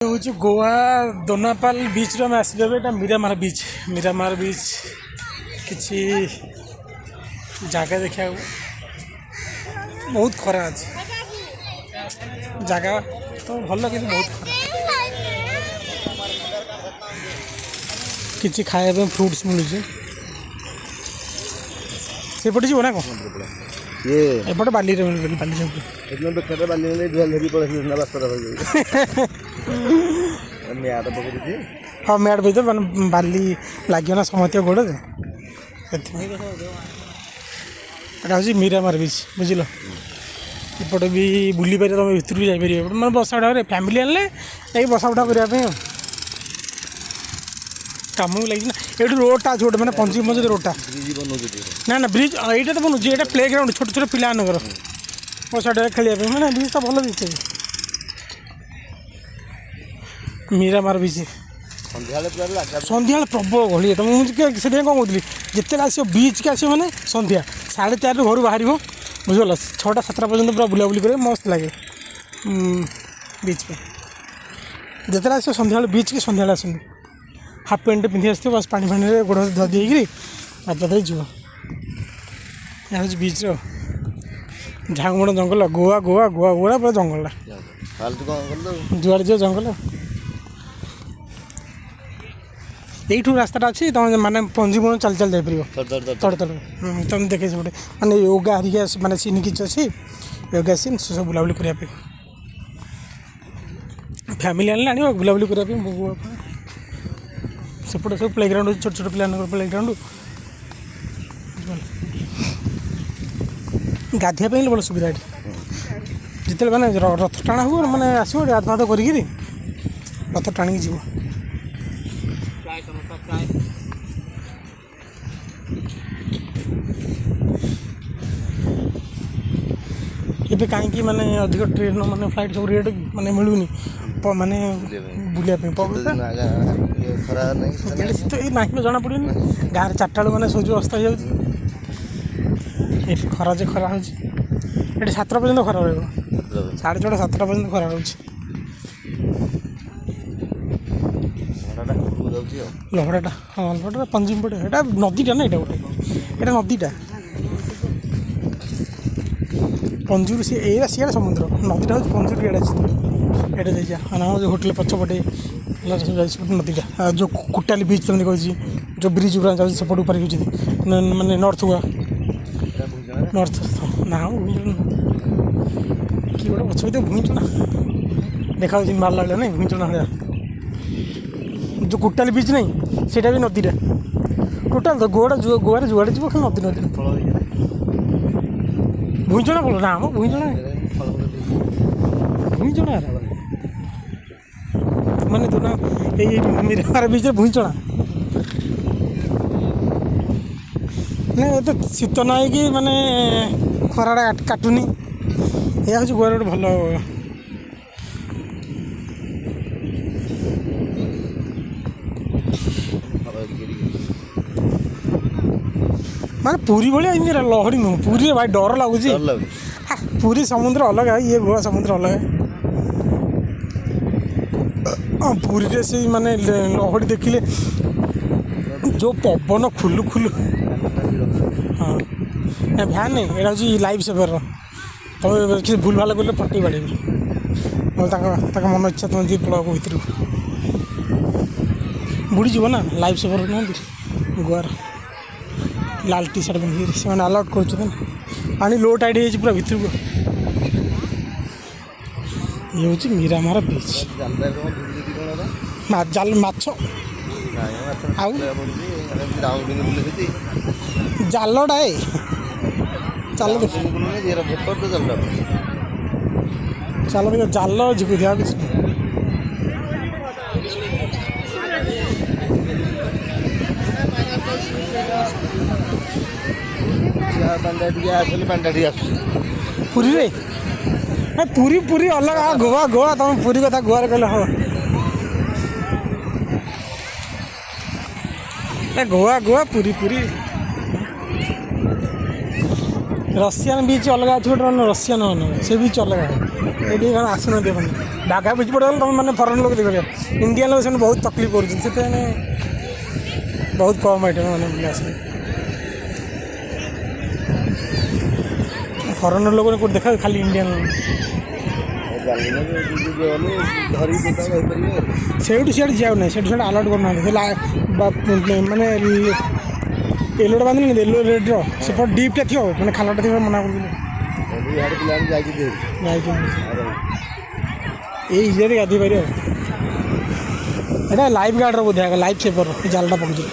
हूँ गोवा दोनापाल बीच रे आसले मीरामार बीच किसी जगह देखा बहुत खरा अच्छे जगह तो भल कि बहुत खरा किसी खाया फ्रुट्स मिलूँ सेपटे जीव ना कौन एपटे बाली हाँ मैट भी तो मैंने बाली लगे ना समत गोड़ से हूँ मीरामार बीच बुझल एपटे भी बुली पारे तुम भर भी जापर मैं बसा उठा फैमिली आने जा बसा उठा करने कम लगी ना ये रोडटा अच्छे गोटे मैंने पंची मजे रोडटा ना ना ब्रिज यहाँ तो बनूँ ये प्ले ग्राउंड छोट छोट पिला बसा खेल मैंने ब्रिज तो भल दिखे मीरामार बीच सन्ध्या प्रबल गहली तो मुझे कौन कहती जिते आस बीच के आस मैंने सन्ध्या 4:30 घर बाहर बुझल 6टा 7टा पर्यटन पूरा बुलाबुली कर मस्त लगे बीच पे जिते आस सन्ध्या बीच के सन्ध्या आस हाफ पैंट पिंधि आस बस पानी फानी गोड़ धोदी गाधे जीव यहाँ हूँ बीच झांगमड़ जंगल गोवा गोवा गोवा गोवा पूरा जंगल जुआड़ जीव जंगल यू रास्ता अच्छी तुम मैंने पंजी बन चल चल जापर तड़ तड़ तुम देखे गोटे मैंने योगा हरिका मैंने सीन किच अच्छी योगा सीन से सब बुलाबुली करने फैमिली आने आण बुलाबुली करने सेपटे सब प्ले ग्राउंड छोट छोट पिला प्ले ग्राउंड गाधिया बड़ा सुविधा ये जिते मैंने रथ टाणा हो मैंने आसो गाधुआध कर रथ टाणिकी जीव ये कहीं माने अधिक ट्रेन माने फ्लाइट सब रेट माने मिलूनी माने बुलिया ना जना पड़े गाँव 4टा मैंने सूर्य अस्त हो खरा जे खरा हो 7टा पर्यटन खरा रहा 6:30 7टा पर्यटन खरा रोचे लहड़ाटा हाँ लहड़ा पंजिम पटे ये नदीटा ना यहाँ गोटे ये नदीटा पंजुर सी सीआड़े समुद्र नदीटा हूँ पंजुर इे ये जाइए जो होटेल पछपटे नदीटा जो कुटाली बीच तुमने कही जो ब्रिज गुरा जाऊँ सेपट ऊपर मानने नॉर्थ गोवा नॉर्थ ना कि गोटे पछ तो भूईचना देखा मार लगे ना भूईचना भाया जो कुटाली बीच नहीं सेटा भी नदीटा टोटाल तो गोवा जुआड़े जीव खाली नदी नदी भूईचना बोल ना भूईचना माने तो ना मीरामार बीच भूईचना नहीं तो शीत ना कि माने खराड़ा काटुनी यह हूँ गोवा गोटे भल माने पूरी भाई इनकी लहरी नुह पूरी भाई डर लगुच पूरी समुद्र अलग है ये गोवा समुद्र अलग है पूरी से माने लहरी देखिले जो पवन खुलु खुलु हाँ भैन नहीं यहाँ हूँ लाइफ सेवर तुम किसी भूल भाल कर फटे बाड़ी मन इच्छा तुम जी पड़ा भर बुड़ी जीव ना लाइफ सेवर नुहति गोवार लाल टी सार्ट पिंधिक से आलाउट कर पानी लो टाइट हो पूरा भितर को ये हूँ मीरामार बीच जाल माछ जालटा है चल चल देख जाल झिकु दिया किसी पूरी रे पूरी पूरी अलग गोवा गोवा तुम पूरी कथा गोवा कहले हाँ गोवा गोवा पूरी पूरी ରସିଆନ୍ ବିଚ୍ ଅଲଗା ଅଛି ଗୋଟେ ମାନେ ରସିଆନ୍ ସେ ବିଚ୍ ଅଲଗା ଏଠି କ'ଣ ଆସୁନାହାନ୍ତି ମାନେ ବାଘା ବିଚ୍ ପଡ଼ିଗଲେ ତୁମେ ମାନେ ଫରେନ୍ ଲୋକ ଦେଖିପାରିବ ଇଣ୍ଡିଆନ୍ ଲୋକ ସେମାନେ ବହୁତ ତକଲିଫ କରୁଛନ୍ତି ସେଥିପାଇଁ ବହୁତ କମ୍ ଆଇଟମ୍ ମାନେ ଆସିଲେ ଫରେନର୍ ଲୋକ କେଉଁଠି ଦେଖା ଖାଲି ଇଣ୍ଡିଆନ୍ ସେଇଠୁ ସିଆଡ଼େ ଯିବାକୁ ନାହିଁ ସେଇଠୁ ସିଆଡ଼େ ଆଲାଉଟ୍ କରୁନାହାନ୍ତି ସେ ମାନେ ଏଲୋଟା ବାନ୍ଧିନି ଏଲୋ ରେଡ଼୍ର ସେପଟେ ଡିପ୍ଟା ଥିବ ମାନେ ଖାଲଟା ଥିବ ମନା କରୁଥିଲେ ଯାଇକି ଏଇ ଇଏରେ ଗାଧୋଇ ପାରିବ ଏଇଟା ଲାଇଫ୍ ଗାର୍ଡ଼ର ବୋଧେ ଲାଇଫ୍ ସେଭର୍ ଜାଲଟା ପକେଇଛି